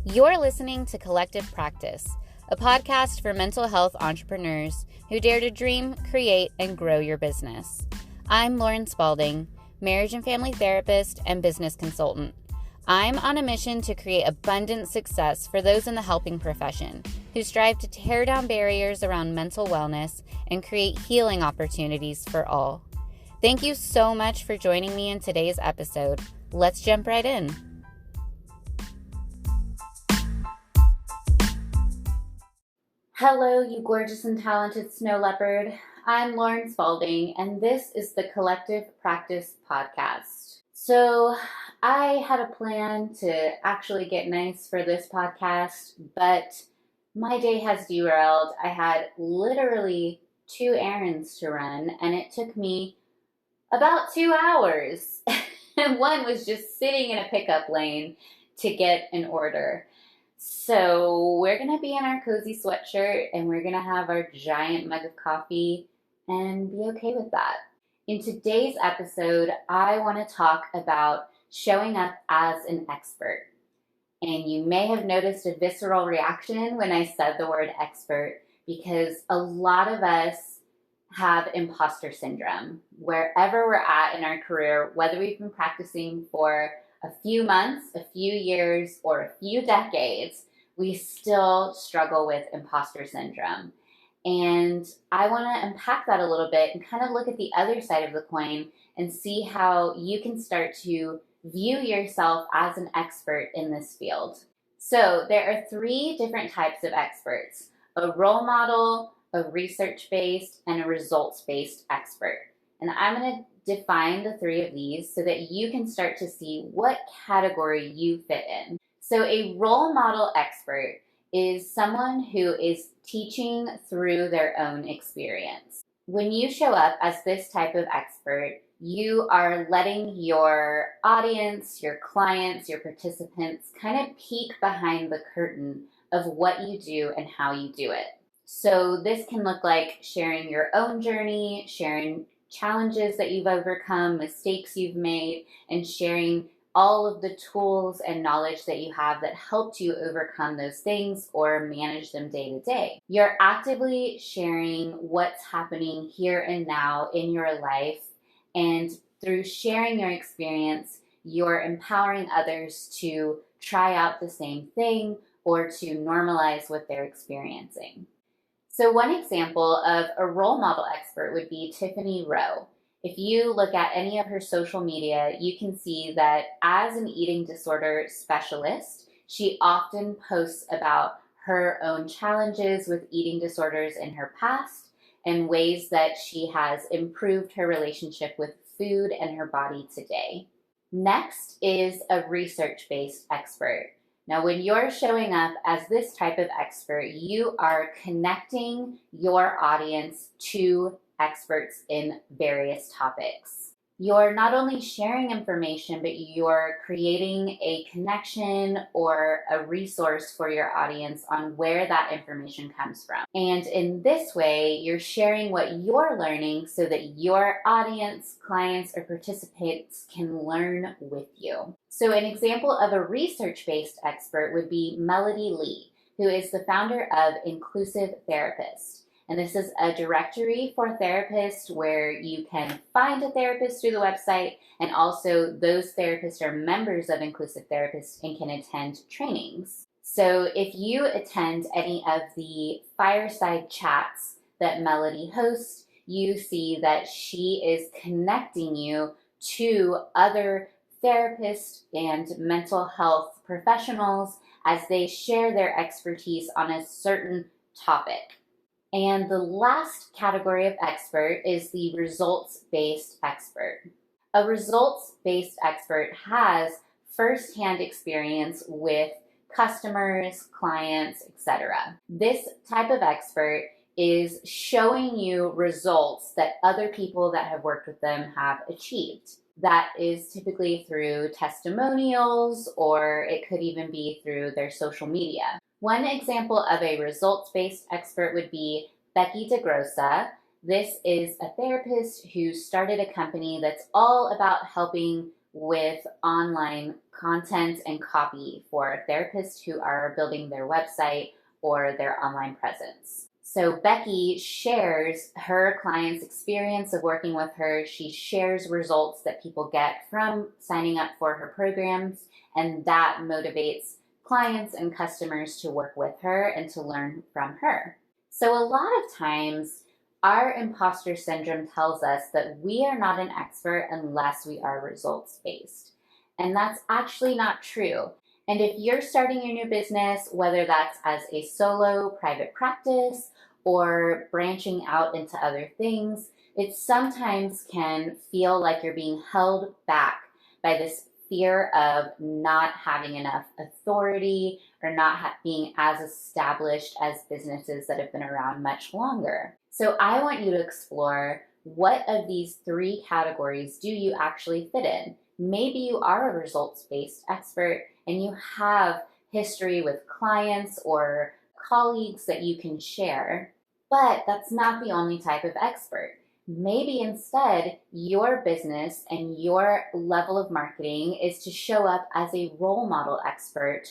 You're listening to Collective Practice, a podcast for mental health entrepreneurs who dare to dream, create, and grow your business. I'm Lauren Spalding, marriage and family therapist and business consultant. I'm on a mission to create abundant success for those in the helping profession who strive to tear down barriers around mental wellness and create healing opportunities for all. Thank you so much for joining me in today's episode. Let's jump right in. Hello, you gorgeous and talented snow leopard. I'm Lauren Spalding, and this is the Collective Practice Podcast. So I had a plan to actually get nice for this podcast, but my day has derailed. I had literally 2 errands to run, and it took me about 2 hours. And one was just sitting in a pickup lane to get an order. So we're going to be in our cozy sweatshirt and we're going to have our giant mug of coffee and be okay with that. In today's episode, I want to talk about showing up as an expert. And you may have noticed a visceral reaction when I said the word expert, because a lot of us have imposter syndrome. Wherever we're at in our career, whether we've been practicing for a few months, a few years, or a few decades, we still struggle with imposter syndrome. And I want to unpack that a little bit and kind of look at the other side of the coin and see how you can start to view yourself as an expert in this field. So there are 3 different types of experts: a role model, a research-based, and a results-based expert. And I'm going to define the 3 of these so that you can start to see what category you fit in. So a role model expert is someone who is teaching through their own experience. When you show up as this type of expert, you are letting your audience, your clients, your participants kind of peek behind the curtain of what you do and how you do it. So this can look like sharing your own journey, sharing challenges that you've overcome, mistakes you've made, and sharing all of the tools and knowledge that you have that helped you overcome those things or manage them day to day. You're actively sharing what's happening here and now in your life, and through sharing your experience, you're empowering others to try out the same thing or to normalize what they're experiencing. So one example of a role model expert would be Tiffany Rowe. If you look at any of her social media, you can see that as an eating disorder specialist, she often posts about her own challenges with eating disorders in her past and ways that she has improved her relationship with food and her body today. Next is a research-based expert. Now, when you're showing up as this type of expert, you are connecting your audience to experts in various topics. You're not only sharing information, but you're creating a connection or a resource for your audience on where that information comes from. And in this way, you're sharing what you're learning so that your audience, clients, or participants can learn with you. So an example of a research-based expert would be Melody Lee, who is the founder of Inclusive Therapist. And this is a directory for therapists where you can find a therapist through the website, and also those therapists are members of Inclusive Therapists and can attend trainings. So if you attend any of the fireside chats that Melody hosts, you see that she is connecting you to other therapists and mental health professionals as they share their expertise on a certain topic. And the last category of expert is the results-based expert. A results-based expert has firsthand experience with customers, clients, etc. This type of expert is showing you results that other people that have worked with them have achieved. That is typically through testimonials, or it could even be through their social media. One example of a results-based expert would be Becky DeGrossa. This is a therapist who started a company that's all about helping with online content and copy for therapists who are building their website or their online presence. So Becky shares her clients' experience of working with her. She shares results that people get from signing up for her programs, and that motivates clients and customers to work with her and to learn from her. So a lot of times, our imposter syndrome tells us that we are not an expert unless we are results-based. And that's actually not true. And if you're starting your new business, whether that's as a solo private practice or branching out into other things, it sometimes can feel like you're being held back by this fear of not having enough authority or not being as established as businesses that have been around much longer. So I want you to explore, what of these 3 categories do you actually fit in? Maybe you are a results-based expert and you have history with clients or colleagues that you can share, but that's not the only type of expert. Maybe instead your business and your level of marketing is to show up as a role model expert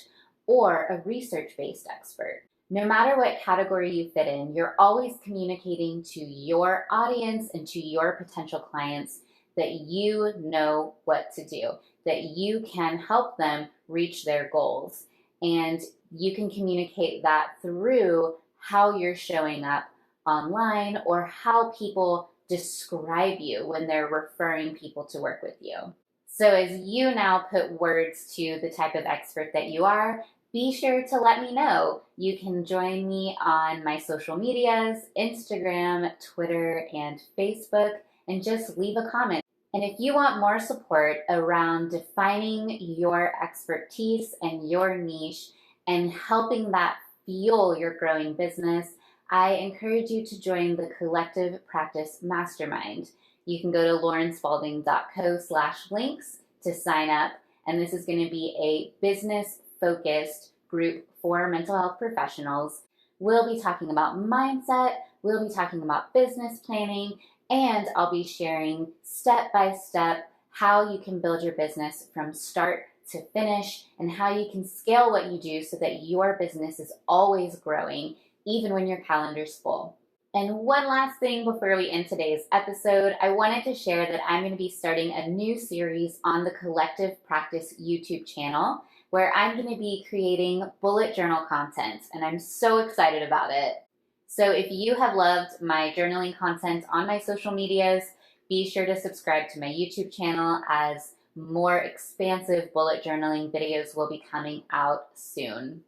or a research-based expert. No matter what category you fit in, you're always communicating to your audience and to your potential clients that you know what to do, that you can help them reach their goals. And you can communicate that through how you're showing up online or how people describe you when they're referring people to work with you. So as you now put words to the type of expert that you are, be sure to let me know. You can join me on my social medias, Instagram, Twitter, and Facebook, and just leave a comment. And if you want more support around defining your expertise and your niche and helping that fuel your growing business, I encourage you to join the Collective Practice Mastermind. You can go to laurenspalding.co/links to sign up, and this is going to be a business-focused group for mental health professionals. We'll be talking about mindset, we'll be talking about business planning, and I'll be sharing step-by-step how you can build your business from start to finish and how you can scale what you do so that your business is always growing, even when your calendar's full. And one last thing before we end today's episode, I wanted to share that I'm going to be starting a new series on the Collective Practice YouTube channel where I'm going to be creating bullet journal content, and I'm so excited about it. So if you have loved my journaling content on my social medias, be sure to subscribe to my YouTube channel as more expansive bullet journaling videos will be coming out soon.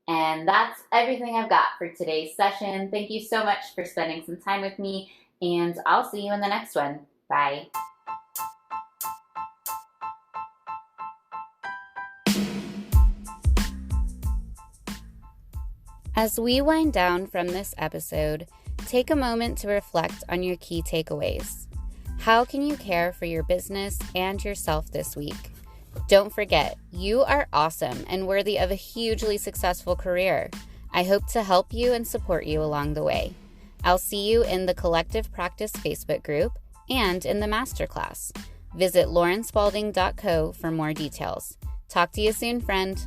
And that's everything I've got for today's session. Thank you so much for spending some time with me, and I'll see you in the next one. Bye. As we wind down from this episode, take a moment to reflect on your key takeaways. How can you care for your business and yourself this week? Don't forget, you are awesome and worthy of a hugely successful career. I hope to help you and support you along the way. I'll see you in the Collective Practice Facebook group and in the masterclass. Visit laurenspalding.co for more details. Talk to you soon, friend.